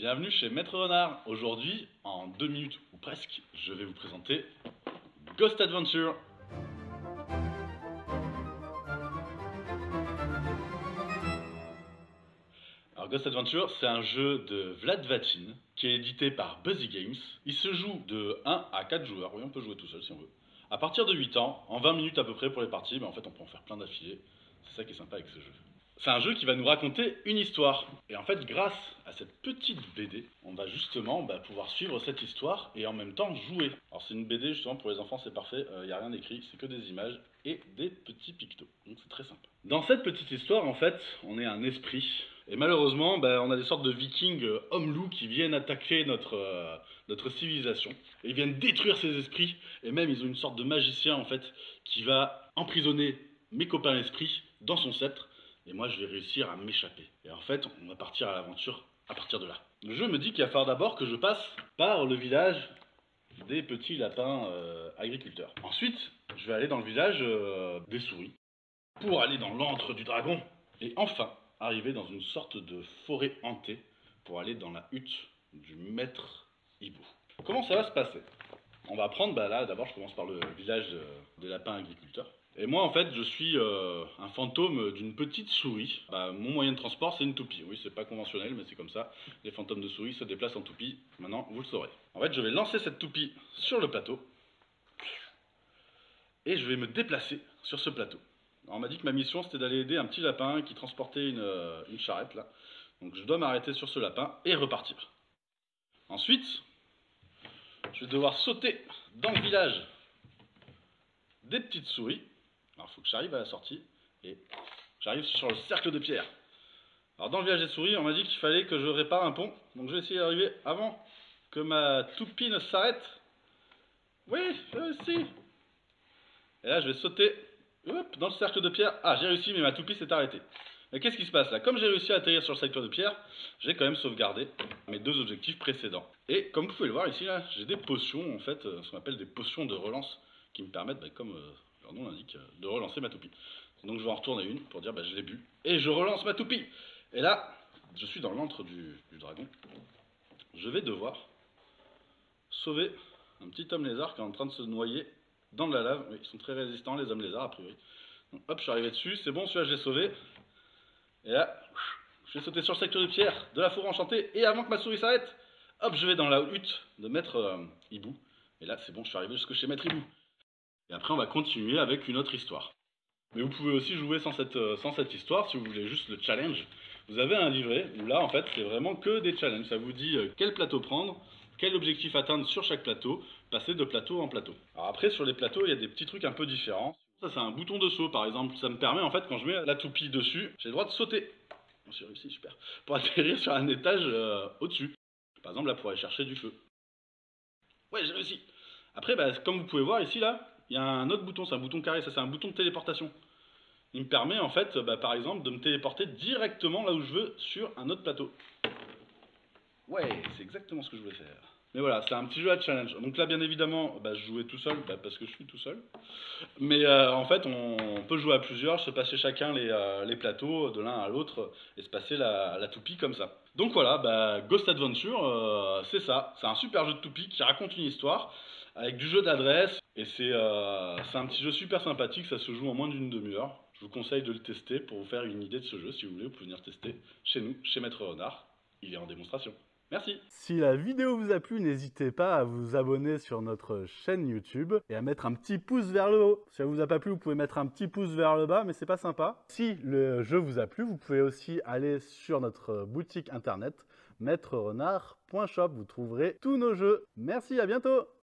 Bienvenue chez Maître Renard. Aujourd'hui, en 2 minutes ou presque, je vais vous présenter Ghost Adventure. Alors Ghost Adventure, c'est un jeu de Vlad Vatin qui est édité par Buzzy Games. Il se joue de 1 à 4 joueurs, oui on peut jouer tout seul si on veut. À partir de 8 ans, en 20 minutes à peu près pour les parties, mais en fait on peut en faire plein d'affilés. C'est ça qui est sympa avec ce jeu. C'est un jeu qui va nous raconter une histoire. Et en fait, grâce à cette petite BD, on va justement pouvoir suivre cette histoire et en même temps jouer. Alors c'est une BD justement pour les enfants, c'est parfait, il n'y a rien d'écrit, c'est que des images et des petits pictos. Donc c'est très simple. Dans cette petite histoire, en fait, on est un esprit. Et malheureusement, on a des sortes de vikings hommes-loups qui viennent attaquer notre civilisation. Et ils viennent détruire ces esprits. Et même, ils ont une sorte de magicien, en fait, qui va emprisonner mes copains esprits dans son sceptre. Et moi, je vais réussir à m'échapper. Et en fait, on va partir à l'aventure à partir de là. Le jeu me dit qu'il va falloir d'abord que je passe par le village des petits lapins agriculteurs. Ensuite, je vais aller dans le village des souris pour aller dans l'antre du dragon. Et enfin, arriver dans une sorte de forêt hantée pour aller dans la hutte du maître hibou. Comment ça va se passer? On va prendre, là d'abord je commence par le village des lapins agriculteurs. Et moi en fait je suis un fantôme d'une petite souris. Mon moyen de transport c'est une toupie. Oui c'est pas conventionnel mais c'est comme ça. Les fantômes de souris se déplacent en toupie. Maintenant vous le saurez. En fait je vais lancer cette toupie sur le plateau. Et je vais me déplacer sur ce plateau. Alors, on m'a dit que ma mission c'était d'aller aider un petit lapin qui transportait une charrette là. Donc je dois m'arrêter sur ce lapin et repartir. Ensuite, je vais devoir sauter dans le village des petites souris. Alors il faut que j'arrive à la sortie et j'arrive sur le cercle de pierre. Alors dans le village des souris, on m'a dit qu'il fallait que je répare un pont. Donc je vais essayer d'arriver avant que ma toupie ne s'arrête. Oui, j'ai réussi. Et là je vais sauter dans le cercle de pierre. Ah j'ai réussi mais ma toupie s'est arrêtée. Mais qu'est-ce qui se passe là? Comme j'ai réussi à atterrir sur le cercle de pierre, j'ai quand même sauvegardé mes 2 objectifs précédents. Et comme vous pouvez le voir ici là, j'ai des potions en fait, ce qu'on appelle des potions de relance qui me permettent, comme leur nom l'indique, de relancer ma toupie. Donc je vais en retourner une pour dire je l'ai bu et je relance ma toupie. Et là, je suis dans l'antre du dragon. Je vais devoir sauver un petit homme lézard qui est en train de se noyer dans de la lave. Oui, ils sont très résistants les hommes lézards a priori. Donc hop, je suis arrivé dessus, c'est bon, celui-là je l'ai sauvé. Et là, je vais sauter sur le secteur de pierre de la forêt enchantée. Et avant que ma souris s'arrête, hop, je vais dans la hutte de Maître Hibou. Et là, c'est bon, je suis arrivé jusque chez Maître Hibou. Et après, on va continuer avec une autre histoire. Mais vous pouvez aussi jouer sans cette histoire, si vous voulez juste le challenge. Vous avez un livret où là, en fait, c'est vraiment que des challenges. Ça vous dit quel plateau prendre, quel objectif atteindre sur chaque plateau, passer de plateau en plateau. Alors après, sur les plateaux, il y a des petits trucs un peu différents. Ça, c'est un bouton de saut, par exemple. Ça me permet, en fait, quand je mets la toupie dessus, j'ai le droit de sauter. J'ai réussi, super. Pour atterrir sur un étage au-dessus. Par exemple, là, pour aller chercher du feu. Ouais, j'ai réussi. Après, comme vous pouvez voir ici, là, il y a un autre bouton, c'est un bouton carré, ça c'est un bouton de téléportation. Il me permet en fait, par exemple, de me téléporter directement là où je veux sur un autre plateau. Ouais, c'est exactement ce que je voulais faire. Mais voilà, c'est un petit jeu à challenge. Donc là, bien évidemment, je jouais tout seul, parce que je suis tout seul. Mais en fait, on peut jouer à plusieurs, se passer chacun les plateaux de l'un à l'autre et se passer la toupie comme ça. Donc voilà, Ghost Adventure, c'est ça. C'est un super jeu de toupie qui raconte une histoire avec du jeu d'adresse. Et c'est un petit jeu super sympathique, ça se joue en moins d'une demi-heure. Je vous conseille de le tester pour vous faire une idée de ce jeu. Si vous voulez, vous pouvez venir tester chez nous, chez Maître Renard. Il est en démonstration. Merci. Si la vidéo vous a plu, n'hésitez pas à vous abonner sur notre chaîne YouTube et à mettre un petit pouce vers le haut. Si ça vous a pas plu, vous pouvez mettre un petit pouce vers le bas, mais c'est pas sympa. Si le jeu vous a plu, vous pouvez aussi aller sur notre boutique internet maîtrerenard.shop. Vous trouverez tous nos jeux. Merci, à bientôt.